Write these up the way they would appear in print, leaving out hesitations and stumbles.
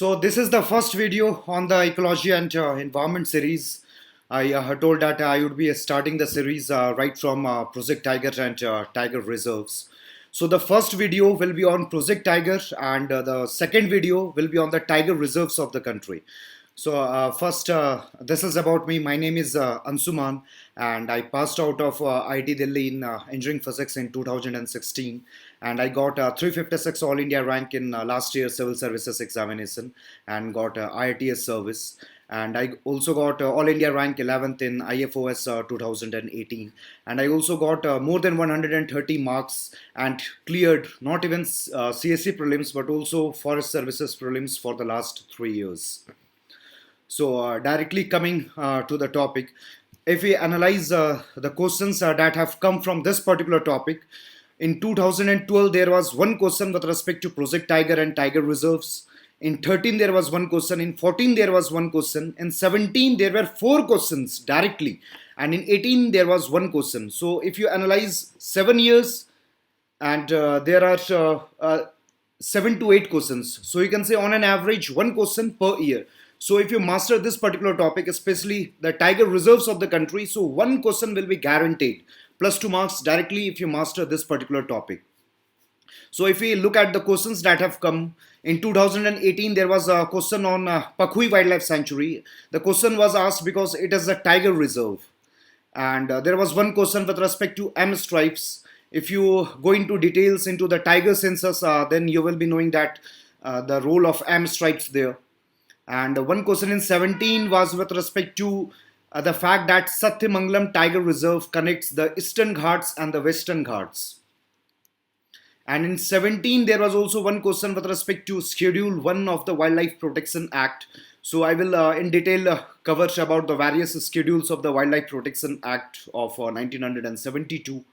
So this is the first video on the ecology and environment series. I told that I would be starting the series right from Project Tiger and Tiger reserves. So the first video will be on Project Tiger and the second video will be on the tiger reserves of the country. So first, this is about me. My name is Anshuman, and I passed out of IIT Delhi in engineering physics in 2016, and I got 356 All India rank in last year's civil services examination, and got IITS service. And I also got All India rank 11th in IFoS 2018, and I also got more than 130 marks and cleared not even CSE prelims but also Forest Services prelims for the last 3 years. So directly coming to the topic, if we analyze the questions that have come from this particular topic, in 2012 there was one question with respect to Project Tiger and Tiger reserves. In 13 there was one question. In 14 there was one question. In 17 there were four questions directly, and in 18 there was one question. So if you analyze 7 years, and there are 7 to 8 questions, so you can say on an average one question per year. So if you master this particular topic, especially the tiger reserves of the country, so one question will be guaranteed plus 2 marks directly if you master this particular topic. So if we look at the questions that have come in 2018, there was a question on Pakhui Wildlife Sanctuary. The question was asked because it is a tiger reserve, and there was one question with respect to M stripes. If you go into details into the tiger census, then you will be knowing that the role of M stripes there. And one question in 17 was with respect to the fact that Satyamangalam Tiger Reserve connects the Eastern Ghats and the Western Ghats. And in 17, there was also one question with respect to Schedule 1 of the Wildlife Protection Act. So I will in detail cover about the various schedules of the Wildlife Protection Act of 1972.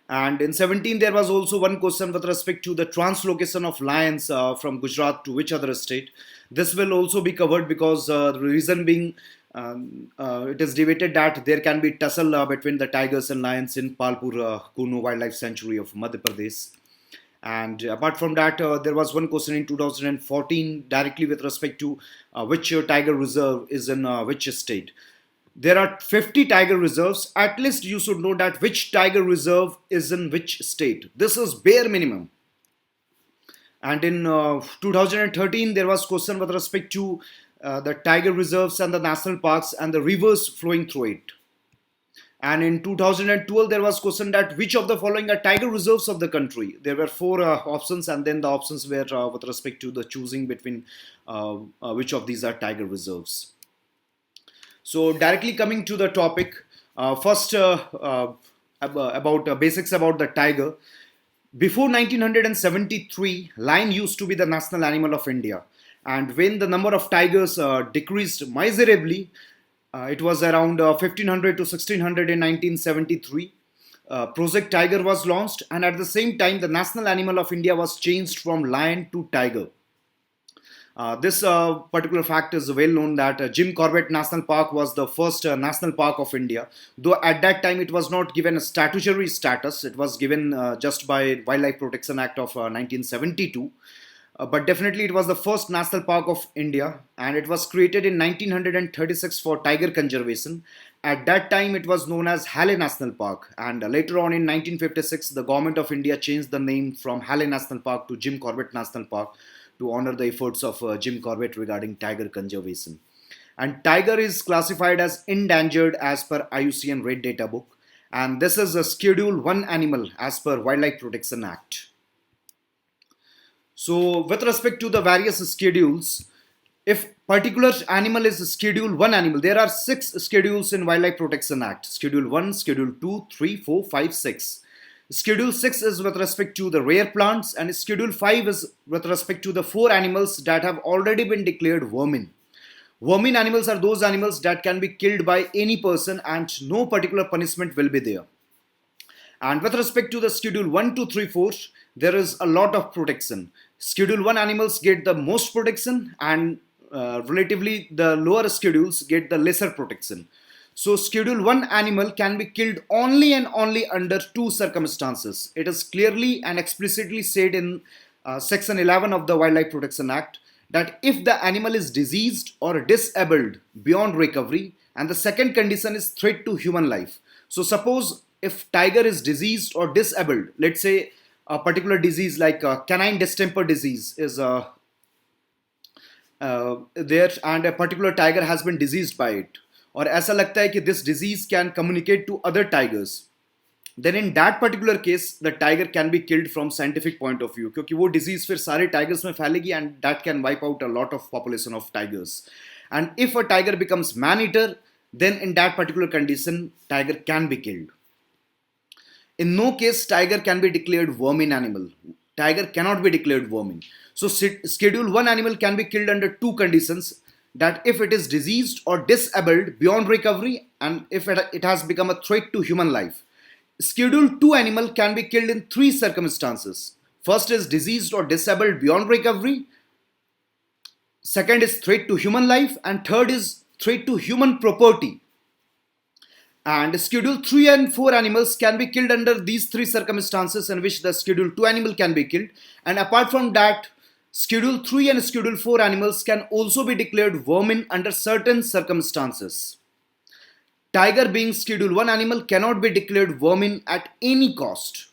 And in 17, there was also one question with respect to the translocation of lions from Gujarat to which other state. This will also be covered because the reason being it is debated that there can be tussle between the tigers and lions in Palpur Kuno Wildlife Sanctuary of Madhya Pradesh. And apart from that, there was one question in 2014 directly with respect to which tiger reserve is in which state. There are 50 tiger reserves. At least you should know that which tiger reserve is in which state. This is bare minimum. And in 2013, there was question with respect to the tiger reserves and the national parks and the rivers flowing through it. And in 2012, there was question that which of the following are tiger reserves of the country. There were four options, and then the options were with respect to the choosing between which of these are tiger reserves. So directly coming to the topic, first about basics about the tiger. Before 1973, lion used to be the national animal of India, and when the number of tigers decreased miserably, it was around 1500 to 1600 in 1973. Project Tiger was launched, and at the same time, the national animal of India was changed from lion to tiger. This particular fact is well known that Jim Corbett National Park was the first national park of India. Though at that time it was not given a statutory status, it was given just by Wildlife Protection Act of 1972. But definitely it was the first national park of India, and it was created in 1936 for tiger conservation. At that time it was known as Halle National Park, and later on in 1956 the government of India changed the name from Halle National Park to Jim Corbett National Park to honor the efforts of Jim Corbett regarding tiger conservation. And tiger is classified as endangered as per IUCN Red Data Book, and this is a Schedule 1 animal as per Wildlife Protection Act. So with respect to the various schedules, if particular animal is Schedule 1 animal, there are 6 schedules in Wildlife Protection Act. Schedule 1, Schedule 2, 3, 4, 5, 6. Schedule 6 is with respect to the rare plants, and Schedule 5 is with respect to the 4 animals that have already been declared vermin. Vermin animals are those animals that can be killed by any person and no particular punishment will be there. And with respect to the Schedule 1, 2, 3, 4, there is a lot of protection. Schedule 1 animals get the most protection, and relatively the lower schedules get the lesser protection. So Schedule 1 animal can be killed only and only under 2 circumstances. It is clearly and explicitly said in Section 11 of the Wildlife Protection Act. that if the animal is diseased or disabled beyond recovery, and the second condition is threat to human life. So suppose if tiger is diseased or disabled, let's say a particular disease like canine distemper disease is there, and a particular tiger has been diseased by it, और ऐसा लगता है कि this disease can communicate to other tigers, then in that particular case the tiger can be killed from scientific point of view, क्योंकि वो disease फिर सारे tigers में फैलेगी and that can wipe out a lot of population of tigers. And if a tiger becomes man eater, then in that particular condition tiger can be killed. In no case tiger can be declared vermin animal. Tiger cannot be declared vermin. So schedule 1 animal can be killed under two conditions, that if it is diseased or disabled beyond recovery and if it has become a threat to human life. Schedule 2 animal can be killed in three circumstances. First is diseased or disabled beyond recovery. Second is threat to human life, and third is threat to human property. And schedule 3 and 4 animals can be killed under these three circumstances in which the schedule 2 animal can be killed. And apart from that, schedule 3 and schedule 4 animals can also be declared vermin under certain circumstances. Tiger, being schedule 1 animal, cannot be declared vermin at any cost.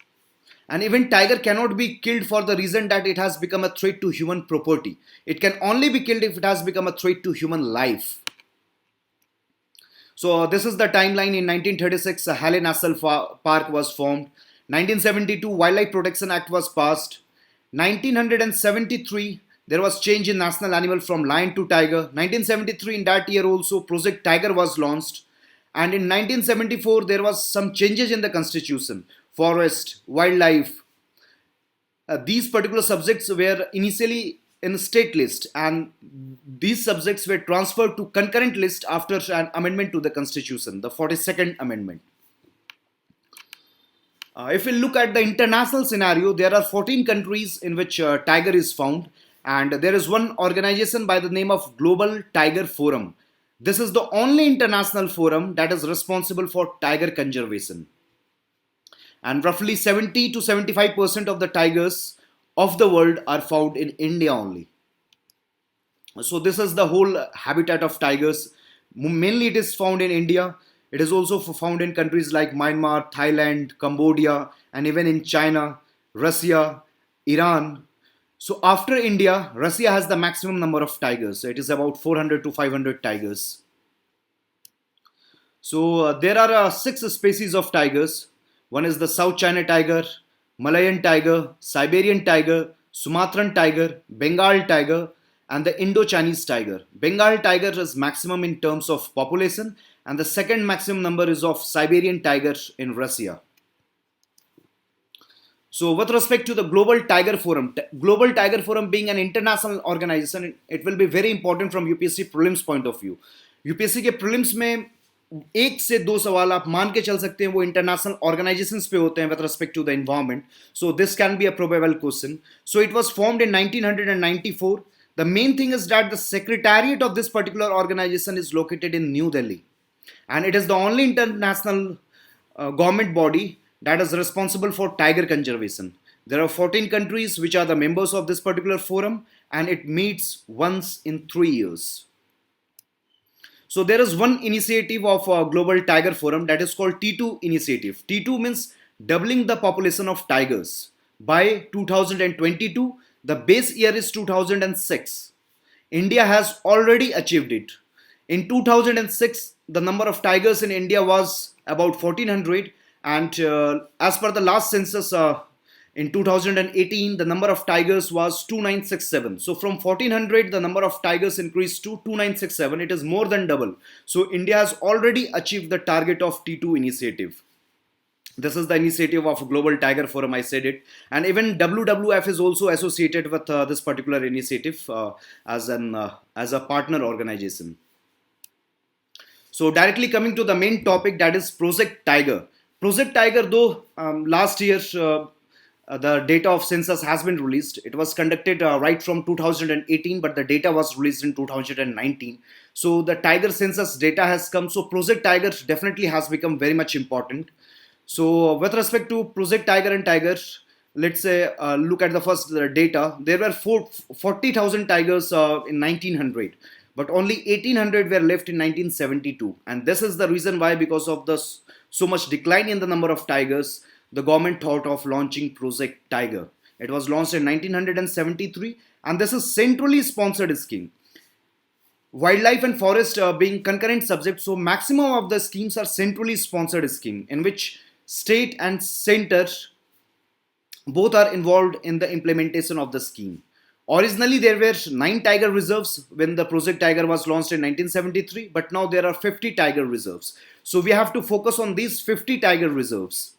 And even tiger cannot be killed for the reason that it has become a threat to human property. It can only be killed if it has become a threat to human life. So this is the timeline. In 1936, Halle National Park was formed. 1972, Wildlife Protection Act was passed. 1973, there was change in national animal from lion to tiger. 1973, in that year also, Project Tiger was launched. And in 1974, there was some changes in the constitution. Forest, wildlife. These particular subjects were initially in state list, and these subjects were transferred to concurrent list after an amendment to the constitution, the 42nd amendment. If we look at the international scenario, there are 14 countries in which tiger is found, and there is one organization by the name of Global Tiger Forum. This is the only international forum that is responsible for tiger conservation. And roughly 70 to 75% of the tigers of the world are found in India only. So this is the whole habitat of tigers. Mainly it is found in India. It is also found in countries like Myanmar, Thailand, Cambodia, and even in China, Russia, Iran. So after India, Russia has the maximum number of tigers. So it is about 400 to 500 tigers. So there are 6 species of tigers. One is the South China tiger, Malayan tiger, Siberian tiger, Sumatran tiger, Bengal tiger, and the Indo-Chinese tiger. Bengal tiger is maximum in terms of population, and the second maximum number is of Siberian tiger in Russia. So with respect to the Global Tiger Forum being an international organization, it will be very important from UPSC prelims point of view. UPSC के prelims में 1 से 2 सवाल आप मान के चल सकते हैं वो इंटरनेशनल ऑर्गेनाइजेशंस पे होते हैं with respect to the environment. So this can be a probable question. So it was formed in 1994. The main thing is that the secretariat of this particular organization is located in New Delhi, and it is the only international government body that is responsible for tiger conservation. There are 14 countries which are the members of this particular forum, and it meets once in 3 years. So there is one initiative of Global Tiger Forum that is called T2 initiative. T2 means doubling the population of tigers by 2022. The base year is 2006. India has already achieved it. In 2006, the number of tigers in India was about 1400, and as per the last census in 2018, the number of tigers was 2967. So from 1400, the number of tigers increased to 2967. It is more than double. So India has already achieved the target of T2 initiative. This is the initiative of Global Tiger Forum, I said it. And even WWF is also associated with this particular initiative as a partner organization. So directly coming to the main topic, that is Project Tiger. Project Tiger, though last year the data of census has been released. It was conducted right from 2018, but the data was released in 2019. So the tiger census data has come. So Project Tiger definitely has become very much important. So with respect to Project Tiger and Tiger, let's say, look at the first data, there were 40,000 tigers in 1900, but only 1800 were left in 1972. And this is the reason why, because of the so much decline in the number of tigers, the government thought of launching Project Tiger. It was launched in 1973, and this is centrally sponsored scheme. Wildlife and forest being concurrent subjects, so maximum of the schemes are centrally sponsored scheme in which state and center both are involved in the implementation of the scheme. Originally, there were 9 tiger reserves when the Project Tiger was launched in 1973, but now there are 50 tiger reserves. So we have to focus on these 50 tiger reserves.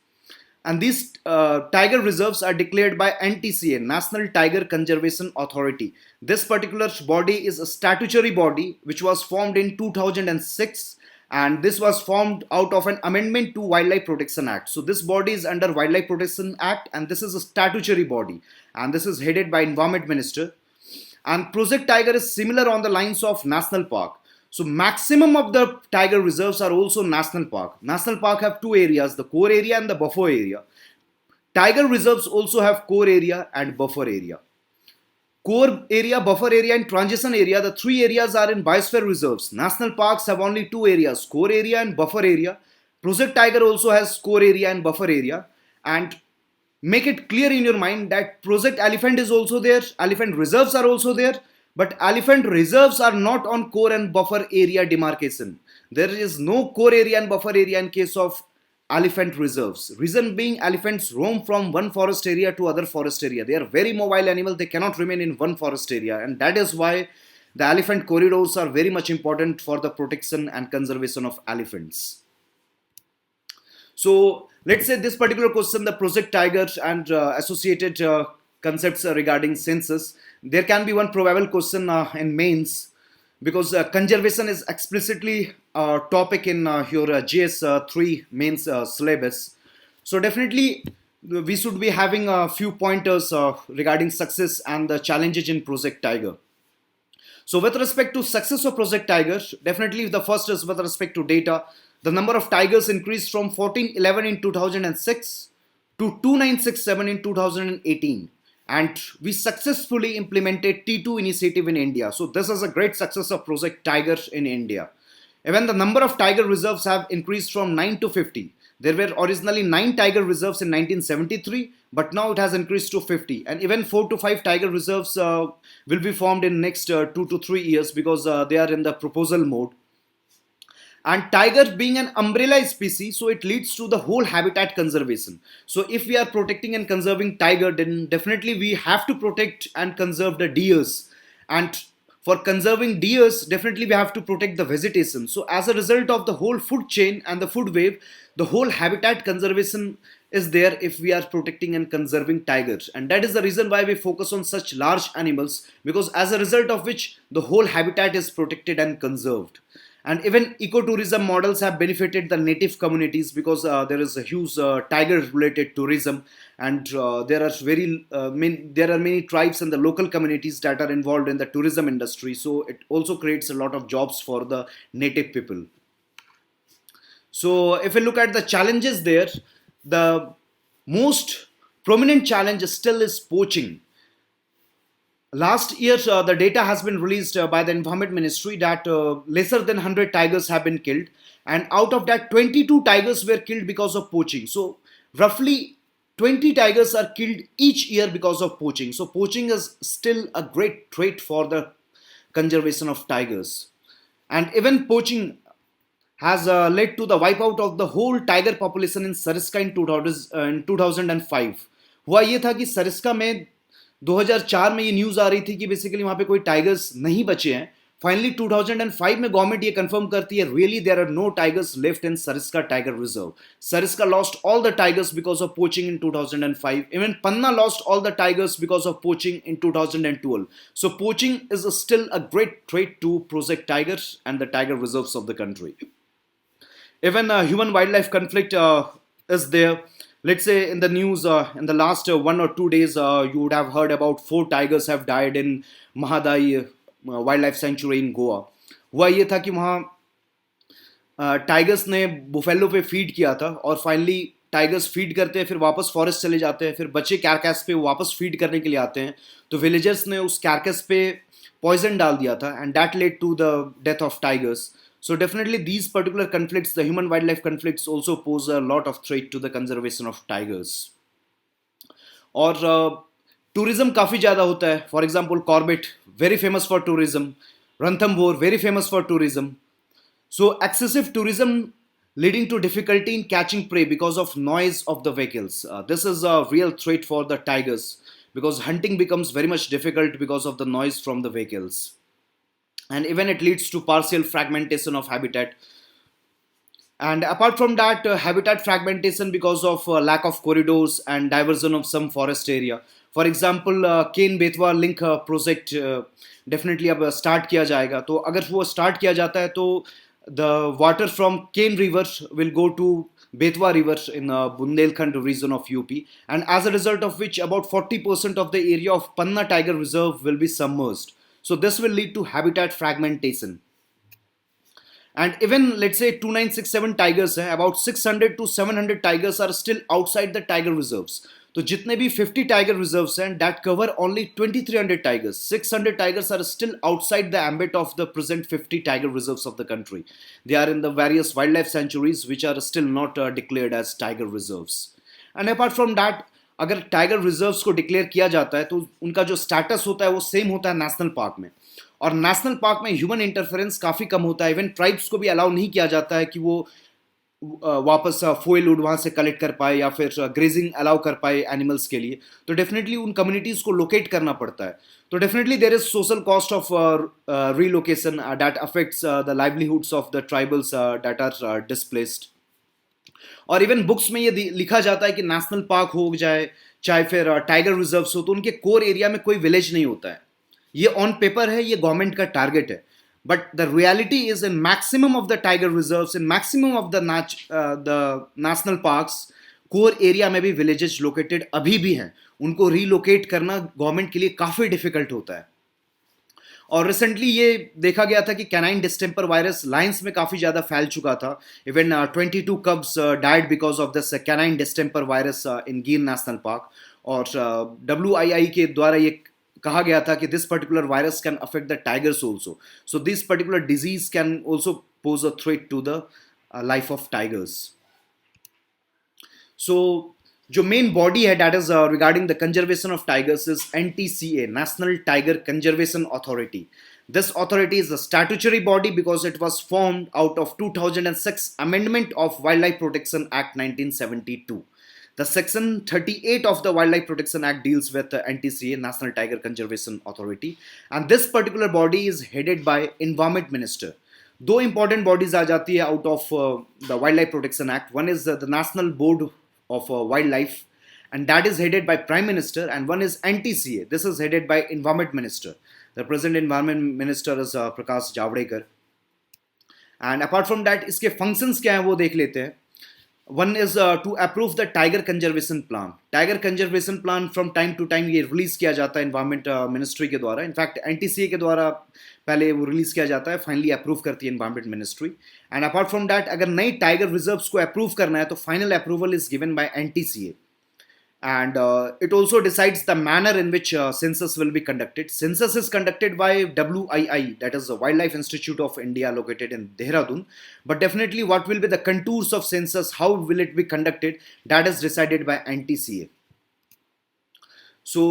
And these tiger reserves are declared by NTCA, National Tiger Conservation Authority. This particular body is a statutory body which was formed in 2006, and this was formed out of an amendment to Wildlife Protection Act. So this body is under Wildlife Protection Act, and this is a statutory body, and this is headed by Environment Minister. And Project Tiger is similar on the lines of National Park. So maximum of the tiger reserves are also national park. National park have two areas, the core area and the buffer area. Tiger reserves also have core area and buffer area. Core area, buffer area, and transition area, the three areas are in biosphere reserves. National parks have only two areas, core area and buffer area. Project Tiger also has core area and buffer area. And make it clear in your mind that Project Elephant is also there, elephant reserves are also there, but elephant reserves are not on core and buffer area demarcation. There is no core area and buffer area in case of elephant reserves. Reason being, elephants roam from one forest area to other forest area. They are very mobile animals. They cannot remain in one forest area, and that is why the elephant corridors are very much important for the protection and conservation of elephants. So let's say this particular question, the Project Tiger and associated concepts regarding census. There can be one probable question in mains, because conservation is explicitly a topic in your GS3 mains syllabus. So definitely we should be having a few pointers regarding success and the challenges in Project Tiger. So with respect to success of Project Tiger, definitely the first is with respect to data. The number of tigers increased from 1411 in 2006 to 2967 in 2018. And we successfully implemented T2 initiative in India. So this is a great success of Project Tiger in India. Even the number of tiger reserves have increased from 9 to 50. There were originally 9 tiger reserves in 1973, but now it has increased to 50. And even 4 to 5 tiger reserves will be formed in next 2 to 3 years, because they are in the proposal mode. And tiger being an umbrella species, so it leads to the whole habitat conservation. So if we are protecting and conserving tiger, then definitely we have to protect and conserve the deers. And for conserving deers, definitely we have to protect the vegetation. So as a result of the whole food chain and the food wave, the whole habitat conservation is there if we are protecting and conserving tigers. And that is the reason why we focus on such large animals, because as a result of which the whole habitat is protected and conserved. And even ecotourism models have benefited the native communities, because there is a huge tiger related tourism, and there are many tribes and the local communities that are involved in the tourism industry. So it also creates a lot of jobs for the native people. So if we look at the challenges there, the most prominent challenge still is poaching. Last year, the data has been released by the Environment Ministry that lesser than 100 tigers have been killed, and out of that, 22 tigers were killed because of poaching. So, roughly 20 tigers are killed each year because of poaching. So, poaching is still a great threat for the conservation of tigers. And even poaching has led to the wipeout of the whole tiger population in Sariska in 2005. हुआ ये था कि सरिस्का में 2004 में ये news आ रही थी कि बेसिकली वहाँ पे कोई टाइगर्स नहीं बचे हैं. फाइनली 2005 में गवर्नमेंट ये कंफर्म करती है, really there are no tigers left in Sariska tiger reserve. Sariska lost all the tigers because of poaching in 2005. Even Panna lost all the tigers because of poaching in 2012. So poaching is still a great threat to protect tigers and the tiger reserves of the country. Even human wildlife conflict is there. Let's say in the news in the last 1 or 2 days, you would have heard about 4 tigers have died in Mahadai wildlife sanctuary in Goa. हुआ ये था कि वहाँ tigers ने buffalo पे feed किया था और फाइनली टाइगर्स फीड करते हैं, फिर वापस फॉरेस्ट चले जाते हैं, फिर बचे कैरकस पे वो वापस फीड करने के लिए आते हैं, तो विलेजर्स ने उस कैरकस पे पॉइजन डाल दिया था and that led to the death of tigers. So definitely these particular conflicts, the human wildlife conflicts, also pose a lot of threat to the conservation of tigers. और tourism काफ़ी ज़्यादा होता है. For example Corbett very famous for tourism, Ranthambore very famous for tourism. So excessive tourism leading to difficulty in catching prey because of noise of the vehicles. This is a real threat for the tigers because hunting becomes very much difficult because of the noise from the vehicles. And even it leads to partial fragmentation of habitat. And apart from that, habitat fragmentation because of lack of corridors and diversion of some forest area. For example, Ken Betwa link project definitely अब start किया जाएगा. तो अगर वो start किया जाता है तो the water from Kane River will go to Betwa River in Bundelkhand region of UP, and as a result of which about 40% of the area of Panna Tiger Reserve will be submerged. So this will lead to habitat fragmentation. And even let's say 2967 tigers हैं, about 600 to 700 tigers are still outside the tiger reserves. तो जितने भी 50 tiger reserves हैं, that cover only 2300 tigers. 600 tigers are still outside the ambit of the present 50 tiger reserves of the country. They are in the various wildlife sanctuaries which are still not declared as tiger reserves. And apart from that, अगर tiger reserves को declare किया जाता है तो उनका जो status होता है वो सेम होता है नेशनल पार्क में. और नेशनल पार्क में ह्यूमन इंटरफेरेंस काफ़ी कम होता है. इवन ट्राइब्स को भी अलाउ नहीं किया जाता है कि वो वापस फोइल वुड वहाँ से कलेक्ट कर पाए या फिर ग्रेजिंग अलाउ कर पाए एनिमल्स के लिए. तो डेफिनेटली उन कम्युनिटीज़ को लोकेट करना पड़ता है. तो definitely there is social cost of relocation that affects the livelihoods of the tribals that are displaced. और इवन बुक्स में ये लिखा जाता है कि नेशनल पार्क हो जाए चाहे फिर टाइगर रिजर्व्स हो, तो उनके कोर एरिया में कोई विलेज नहीं होता है. ये ऑन पेपर है, ये गवर्नमेंट का टारगेट है, but the reality is in maximum of the tiger reserves, in maximum of the national parks, core area में भी विलेजेस लोकेटेड अभी भी हैं. उनको रीलोकेट करना गवर्नमेंट के लिए काफ़ी डिफिकल्ट होता है. और रिसेंटली ये देखा गया था कि कैनाइन डिस्टेम्पर वायरस लायंस में काफ़ी ज़्यादा फैल चुका था. Even 22 cubs died because of this canine distemper virus in Gir national park. और WII के द्वारा ये कहा गया था कि this particular virus can affect the tigers also. So this particular disease can also pose a threat to the life of tigers. So जो main body है that is regarding the conservation of tigers is NTCA, national tiger conservation authority. This authority is a statutory body because it was formed out of 2006 Amendment of Wildlife Protection Act 1972. The Section 38 of the Wildlife Protection Act deals with the NTCA, National Tiger Conservation Authority, and this particular body is headed by Environment Minister. दो important bodies आ जाती है out of the Wildlife Protection Act. One is the National Board of Wildlife, and that is headed by Prime Minister, and one is NTCA. This is headed by Environment Minister. The present Environment Minister is Prakash Javadekar. And apart from that, इसके functions क्या हैं वो देख लेते हैं. One is to approve the Tiger Conservation Plan. Tiger Conservation Plan from time to time ये release किया जाता है Environment Ministry के द्वारा. इनफैक्ट NTCA के द्वारा पहले वो रिलीज किया जाता है, फाइनली अप्रूव करती है Environment Ministry. And apart from that, अगर नई टाइगर रिजर्व्स को अप्रूव करना है तो final approval is given by NTCA. And it also decides the manner in which census will be conducted. Census is conducted by WII, that is the Wildlife Institute of India located in Dehradun. But definitely what will be the contours of census, how will it be conducted, that is decided by NTCA. So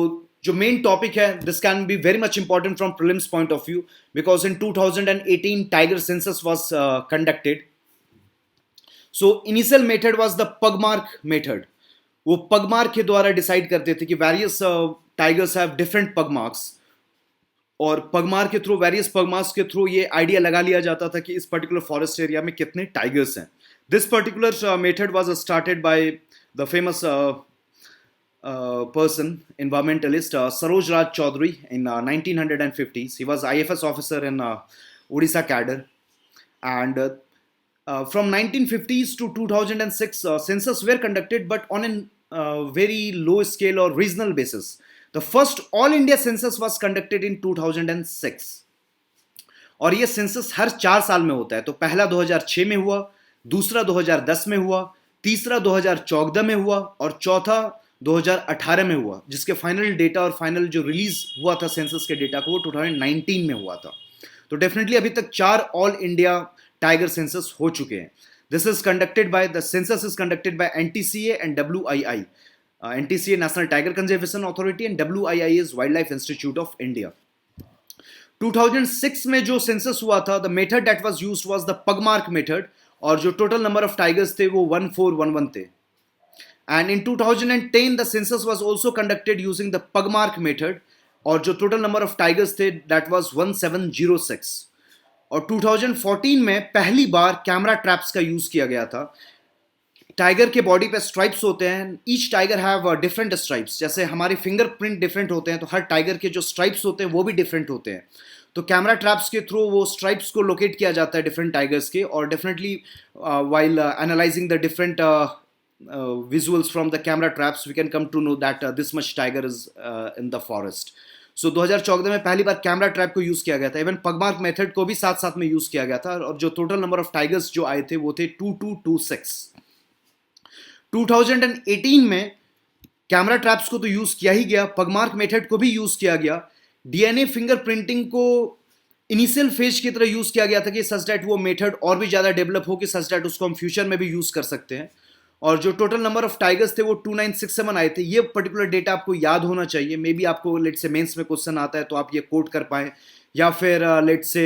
जो main topic है, this can be very much important from prelims point of view because in 2018 tiger census was conducted. So initial method was the pugmark method. वो pugmark के द्वारा decide करते थे कि various tigers have different pugmarks, और pugmark के through, various pugmarks के through ये आइडिया लगा लिया जाता था कि इस पर्टिकुलर फॉरेस्ट एरिया में कितने टाइगर्स हैं. This particular method was started by the famous person, environmentalist Saroj Raj Chaudhary in 1950s. He was IFoS officer in Odisha cadre, and from 1950s to 2006 census were conducted, but on a very low scale or regional basis. The first all India census was conducted in 2006, और ये census हर 4 साल में होता है. तो पहला 2006 में हुआ, दूसरा 2010 में हुआ, तीसरा 2014 में हुआ और चौथा 2018 में हुआ, जिसके फाइनल डेटा और फाइनल जो रिलीज हुआ था सेंसस के डेटा को वो 2019 में हुआ था। तो डेफिनेटली अभी तक 4 ऑल इंडिया टाइगर सेंसस हो चुके हैं। This is conducted by the census is conducted by NTCA and WII. NTCA national tiger conservation authority and WII is wild life institute of India. 2006 में जो सेंसस हुआ था, the method that was used was the pugmark method, और जो total number of tigers थे वो 1411 थे। And in 2010 the census was also conducted using the pugmark method, और जो टोटल नंबर ऑफ टाइगर्स थे दैट वाज 1706। और 2014 में पहली बार कैमरा ट्रैप्स का यूज किया गया था। टाइगर के बॉडी पे स्ट्राइप्स होते हैं, each tiger have different stripes. जैसे हमारे फिंगरप्रिंट डिफरेंट होते हैं, तो हर टाइगर के जो स्ट्राइप्स होते हैं वो भी डिफरेंट होते हैं। तो कैमरा ट्रैप्स के थ्रू वो स्ट्राइप्स को लोकेट किया जाता है डिफरेंट टाइगर्स के, और definitely while analysing the different visuals from the camera traps we can come to know that this much tiger is in the forest. So 2014 में पहली बार कैमरा ट्रैप को यूज किया गया था। इवन पगमार्क मेथड को भी साथ साथ में यूज किया गया था, और जो टोटल नंबर ऑफ टाइगर्स जो आए थे वो थे 2226। 2018 में कैमरा ट्रैप्स को तो यूज किया ही गया, पगमार्क मेथड को भी यूज किया गया। डीएनए फिंगरप्रिंटिंग को इनिशियल फेज की तरह यूज किया गया था कि सच दैट वो मेथड और भी ज्यादा डेवलप हो कि सच दैट उसको हम फ्यूचर में भी यूज कर सकते हैं। और जो टोटल नंबर ऑफ टाइगर्स थे वो 2967 आए थे। ये पर्टिकुलर डेटा आपको याद होना चाहिए। मे बी आपको लेट से मेंस में क्वेश्चन आता है तो आप ये कोट कर पाए, या फिर लेट से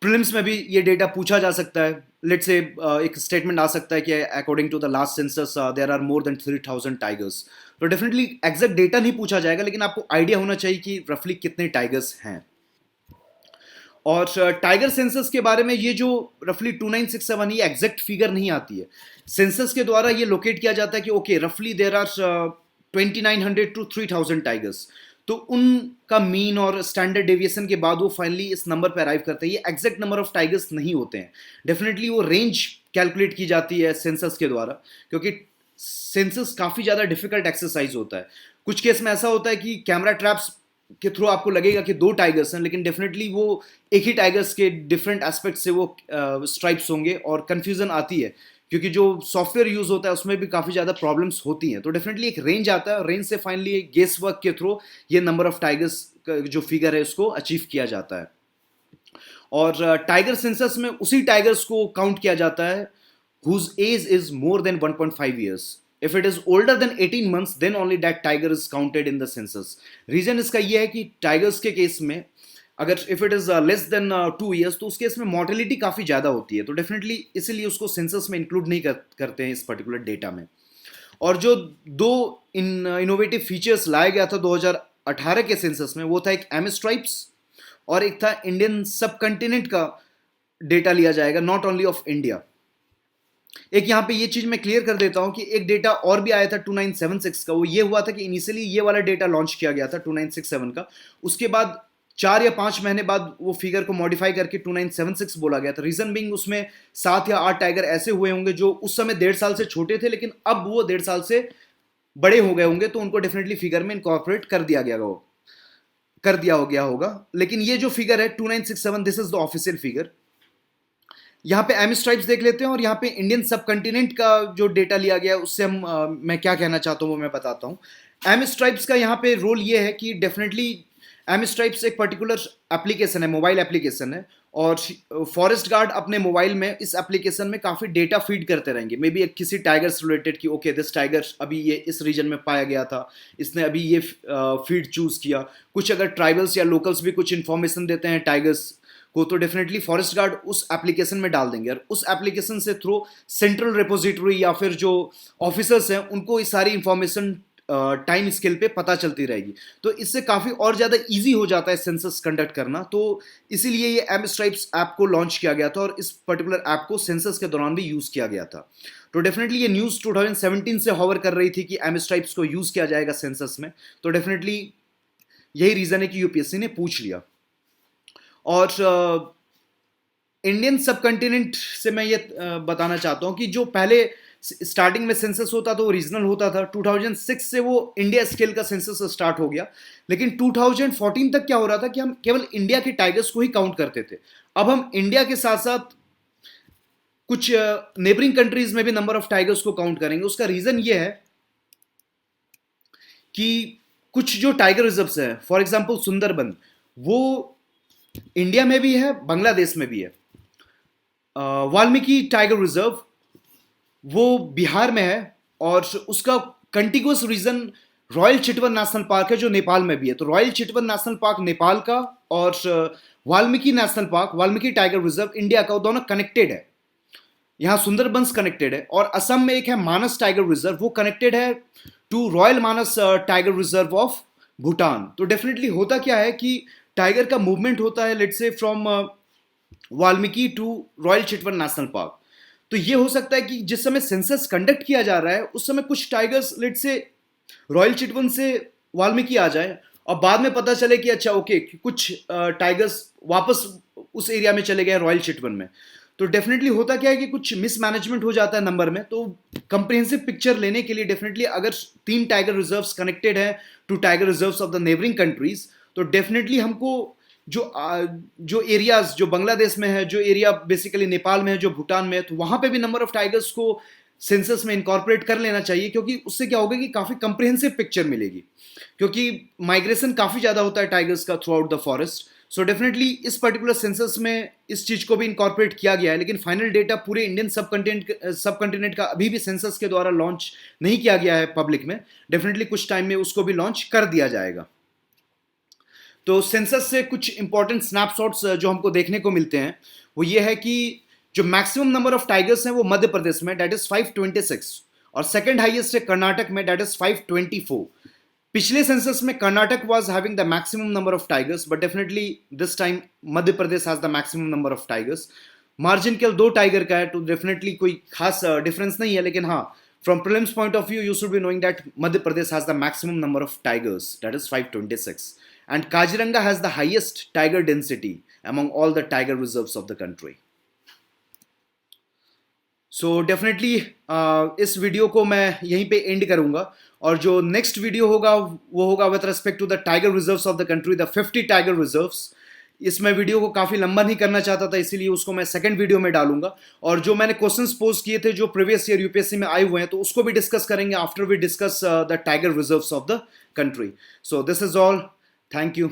प्रीलिम्स में भी ये डेटा पूछा जा सकता है। लेट से एक स्टेटमेंट आ सकता है कि according to the last census there are more than 3000 tigers. तो डेफिनेटली एग्जैक्ट डेटा नहीं पूछा जाएगा, लेकिन आपको आइडिया होना चाहिए कि रफली कितने टाइगर्स हैं। और टाइगर सेंसस के बारे में ये जो रफली 2967 ये एग्जैक्ट फिगर नहीं आती है। सेंसस के द्वारा ये लोकेट किया जाता है कि ओके रफली देयर आर 2900 टू 3000 टाइगर्स। तो उनका मीन और स्टैंडर्ड डेविएशन के बाद वो फाइनली इस नंबर पर अराइव करते हैं। ये एग्जैक्ट नंबर ऑफ टाइगर्स नहीं होते हैं, डेफिनेटली वो रेंज कैलकुलेट की जाती है सेंसस के द्वारा, क्योंकि सेंसस काफ़ी ज़्यादा डिफिकल्ट एक्सरसाइज होता है। कुछ केस में ऐसा होता है कि कैमरा ट्रैप्स के थ्रू आपको लगेगा कि 2 टाइगर्स हैं, लेकिन डेफिनेटली वो एक ही टाइगर्स के डिफरेंट एस्पेक्ट से वो स्ट्राइप्स होंगे, और कंफ्यूजन आती है क्योंकि जो सॉफ्टवेयर यूज होता है उसमें भी काफ़ी ज़्यादा प्रॉब्लम्स होती हैं। तो डेफिनेटली एक रेंज आता है, रेंज से फाइनली गेस वर्क के थ्रू ये नंबर ऑफ टाइगर्स का जो फिगर है उसको अचीव किया जाता है। और टाइगर सेंसस में उसी टाइगर्स को काउंट किया जाता है whose age is more than 1.5 years. If it is older than 18 months, then only that tiger is counted in the census. Reason इसका ये है कि टाइगर्स के केस में अगर if it is less than 2 years, तो उस केस में मॉर्टेलिटी काफ़ी ज़्यादा होती है। तो डेफिनेटली इसीलिए उसको सेंसस में इंक्लूड नहीं करते हैं इस पर्टिकुलर डेटा में। और जो 2 इनोवेटिव फीचर्स लाया गया था 2018 के सेंसस में, वो था एक एम स्ट्राइप्स और एक था इंडियन सब कंटिनेंट का डेटा लिया जाएगा, नॉट ओनली ऑफ इंडिया। एक यहाँ पे ये चीज मैं क्लियर कर देता हूँ कि एक डेटा और भी आया था 2976 का। वो ये हुआ था कि इनिशियली ये वाला डेटा लॉन्च किया गया था 2967 का, उसके बाद 4 या 5 महीने बाद वो फिगर को मॉडिफाई करके 2976 बोला गया था। रीजन बिंग उसमें 7 या 8 टाइगर ऐसे हुए होंगे जो उस समय 1.5 साल से छोटे थे, लेकिन अब वो 1.5 साल से बड़े हो गए होंगे, तो उनको डेफिनेटली फिगर में इनकॉर्पोरेट कर दिया गया होगा। लेकिन ये जो फिगर है 2967, this is the official figure. यहाँ पे एम स्ट्राइप्स देख लेते हैं, और यहाँ पे इंडियन सब कंटिनेंट का जो डेटा लिया गया है उससे मैं क्या कहना चाहता हूँ वो मैं बताता हूँ। एम स्ट्राइप्स का यहाँ पे रोल ये है कि डेफिनेटली एम स्ट्राइप्स एक पर्टिकुलर एप्लीकेशन है, मोबाइल एप्लीकेशन है, और फॉरेस्ट गार्ड अपने मोबाइल में इस एप्लीकेशन में काफ़ी डेटा फीड करते रहेंगे। मे बी किसी टाइगर से रिलेटेड कि ओके दिस टाइगर अभी ये इस रीजन में पाया गया था, इसने अभी ये फीड चूज किया। कुछ अगर ट्राइबल्स या लोकल्स भी कुछ इन्फॉर्मेशन देते हैं टाइगर्स को, तो डेफिनेटली फॉरेस्ट गार्ड उस एप्लीकेशन में डाल देंगे, और उस एप्लीकेशन से थ्रू सेंट्रल रिपोजिटरी या फिर जो ऑफिसर्स हैं उनको इस सारी इंफॉर्मेशन टाइम स्केल पे पता चलती रहेगी। तो इससे काफ़ी और ज़्यादा इजी हो जाता है सेंसस कंडक्ट करना। तो इसीलिए ये एम स्ट्राइप्स ऐप को लॉन्च किया गया था, और इस पर्टिकुलर ऐप को सेंसस के दौरान भी यूज़ किया गया था। तो डेफिनेटली ये न्यूज़ 2017 से हॉवर कर रही थी कि एम स्ट्राइप्स को यूज़ किया जाएगा सेंसस में। तो डेफिनेटली यही रीज़न है कि यूपीएससी ने पूछ लिया। और इंडियन सब कंटिनेंट से मैं ये बताना चाहता हूँ कि जो पहले स्टार्टिंग में सेंसस होता था वो रीजनल होता था। 2006 से वो इंडिया स्केल का सेंसस स्टार्ट हो गया, लेकिन 2014 तक क्या हो रहा था कि हम केवल इंडिया के टाइगर्स को ही काउंट करते थे। अब हम इंडिया के साथ साथ कुछ नेबरिंग कंट्रीज में भी नंबर ऑफ टाइगर्स को काउंट करेंगे। उसका रीजन ये है कि कुछ जो टाइगर रिजर्व्स है, फॉर एग्जांपल सुंदरबन, वो इंडिया में भी है, बांग्लादेश में भी है। वाल्मीकि टाइगर रिजर्व वो बिहार में है, और उसका कंटिग्यूअस reason royal Chitwan national park है जो नेपाल में भी है। तो royal Chitwan national park Nepal का, और Valmiki national park, Valmiki tiger reserve India का, वो दोनों कनेक्टेड है। यहाँ सुंदरबंस कनेक्टेड है, और असम में एक है मानस टाइगर रिजर्व, वो कनेक्टेड है to royal Manas tiger reserve of Bhutan. तो डेफिनेटली होता क्या है कि टाइगर का मूवमेंट होता है, let's say from Valmiki to royal Chitwan national park. तो ये हो सकता है कि जिस समय सेंसस कंडक्ट किया जा रहा है उस समय कुछ टाइगर्स लेट्स से रॉयल चितवन से वाल्मीकि आ जाए, और बाद में पता चले कि अच्छा ओके कुछ टाइगर्स वापस उस एरिया में चले गए रॉयल चितवन में। तो डेफिनेटली होता क्या है कि कुछ मिसमैनेजमेंट हो जाता है नंबर में। तो कंप्रिहेंसिव पिक्चर लेने के लिए डेफिनेटली अगर 3 टाइगर रिजर्व्स कनेक्टेड है to tiger reserves of the neighbouring countries, तो डेफिनेटली हमको जो एरियाज जो बांग्लादेश में है, जो एरिया बेसिकली नेपाल में है, जो भूटान में है, तो वहां पे भी नंबर ऑफ टाइगर्स को सेंसस में इनकॉर्पोरेट कर लेना चाहिए, क्योंकि उससे क्या होगा कि काफी कंप्रिहेंसिव पिक्चर मिलेगी, क्योंकि माइग्रेशन काफी ज्यादा होता है टाइगर्स का through out the forest. So definitely इस पर्टिकुलर सेंसस में इस चीज को भी इनकॉर्पोरेट किया गया है, लेकिन फाइनल डेटा पूरे इंडियन सब कंटिनेंट का अभी भी सेंसस के द्वारा लॉन्च नहीं किया गया है पब्लिक में। डेफिनेटली कुछ टाइम में उसको भी लॉन्च कर दिया जाएगा। तो सेंसस से कुछ इंपॉर्टेंट स्नैपशॉट्स जो हमको देखने को मिलते हैं वो ये है कि जो मैक्सिमम नंबर ऑफ टाइगर्स हैं वो मध्य प्रदेश में, डेट इज 526, और सेकंड हाईएस्ट है कर्नाटक में, डेट इज 524। पिछले सेंसस में Karnataka was having the maximum number of tigers, but definitely this time Madhya Pradesh has the maximum number of tigers. Margin केवल 2 टाइगर का है, तो डेफिनेटली कोई खास डिफरेंस नहीं है, लेकिन हाँ from prelims point of view you should be knowing that Madhya Pradesh has the maximum number of tigers, that is 526, and Kaziranga has the highest tiger density among all the tiger reserves of the country. So definitely इस video को मैं यहीं पे and करूंगा, और जो next video होगा वो होगा with respect to the tiger reserves of the country, the 50 tiger reserves. इसमें वीडियो को काफी लंबा नहीं करना चाहता था, इसीलिए उसको मैं सेकंड वीडियो में डालूंगा। और जो मैंने क्वेश्चंस पोस्ट किए थे जो प्रीवियस ईयर यूपीएससी में आए हुए हैं, तो उसको भी डिस्कस करेंगे after we discuss the tiger reserves of the country. So this is all. Thank you.